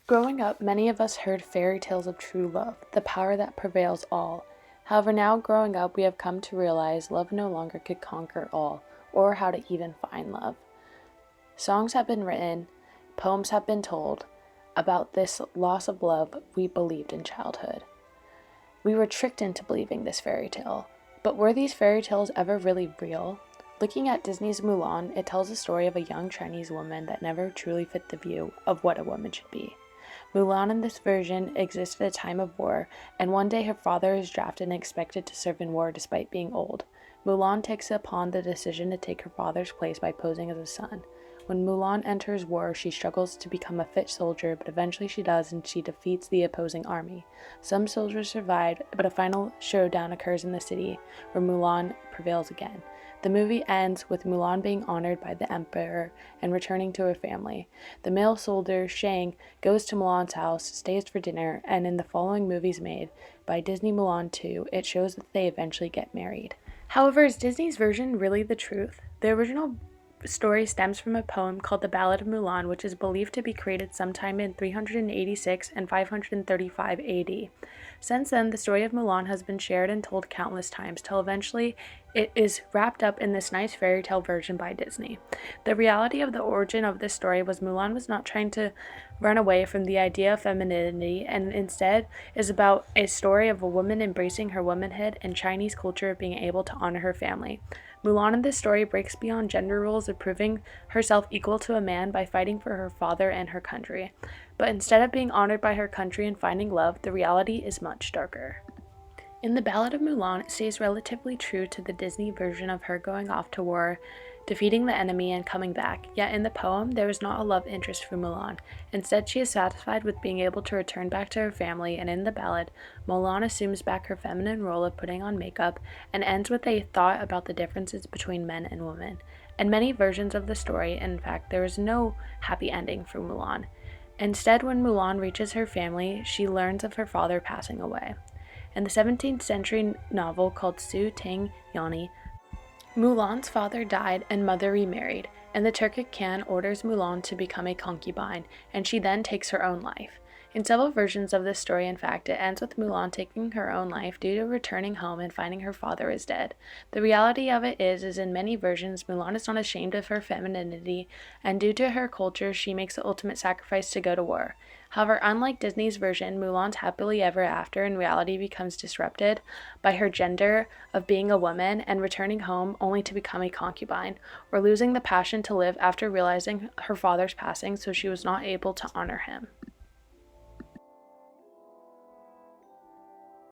Growing up, many of us heard fairy tales of true love, the power that prevails all. However, now growing up, we have come to realize love no longer could conquer all, or how to even find love. Songs have been written, poems have been told about this loss of love we believed in childhood. We were tricked into believing this fairy tale, but were these fairy tales ever really real? Looking at Disney's Mulan, it tells the story of a young Chinese woman that never truly fit the view of what a woman should be. Mulan in this version exists at a time of war, and one day her father is drafted and expected to serve in war despite being old. Mulan takes upon the decision to take her father's place by posing as a son. When Mulan enters war, she struggles to become a fit soldier, but eventually she does and she defeats the opposing army. Some soldiers survive, but a final showdown occurs in the city, where Mulan prevails again. The movie ends with Mulan being honored by the emperor and returning to her family. The male soldier, Shang, goes to Mulan's house, stays for dinner, and in the following movies made by Disney Mulan 2, it shows that they eventually get married. However, is Disney's version really the truth? The original story stems from a poem called The Ballad of Mulan, which is believed to be created sometime in 386 and 535 AD. Since then, the story of Mulan has been shared and told countless times, till eventually it is wrapped up in this nice fairy tale version by Disney. The reality of the origin of this story was Mulan was not trying to run away from the idea of femininity, and instead is about a story of a woman embracing her womanhood and Chinese culture of being able to honor her family. Mulan in this story breaks beyond gender roles of proving herself equal to a man by fighting for her father and her country. But instead of being honored by her country and finding love, the reality is much darker. In The Ballad of Mulan, it stays relatively true to the Disney version of her going off to war, defeating the enemy, and coming back. Yet in the poem, there is not a love interest for Mulan. Instead, she is satisfied with being able to return back to her family, and in the ballad, Mulan assumes back her feminine role of putting on makeup and ends with a thought about the differences between men and women. In many versions of the story, in fact, there is no happy ending for Mulan. Instead, when Mulan reaches her family, she learns of her father passing away. In the 17th century novel called Su Ting Yani, Mulan's father died and mother remarried, and the Turkic Khan orders Mulan to become a concubine, and she then takes her own life. In several versions of this story, in fact, it ends with Mulan taking her own life due to returning home and finding her father is dead. The reality of it is in many versions, Mulan is not ashamed of her femininity, and due to her culture, she makes the ultimate sacrifice to go to war. However, unlike Disney's version, Mulan's happily ever after in reality becomes disrupted by her gender of being a woman and returning home only to become a concubine, or losing the passion to live after realizing her father's passing, so she was not able to honor him.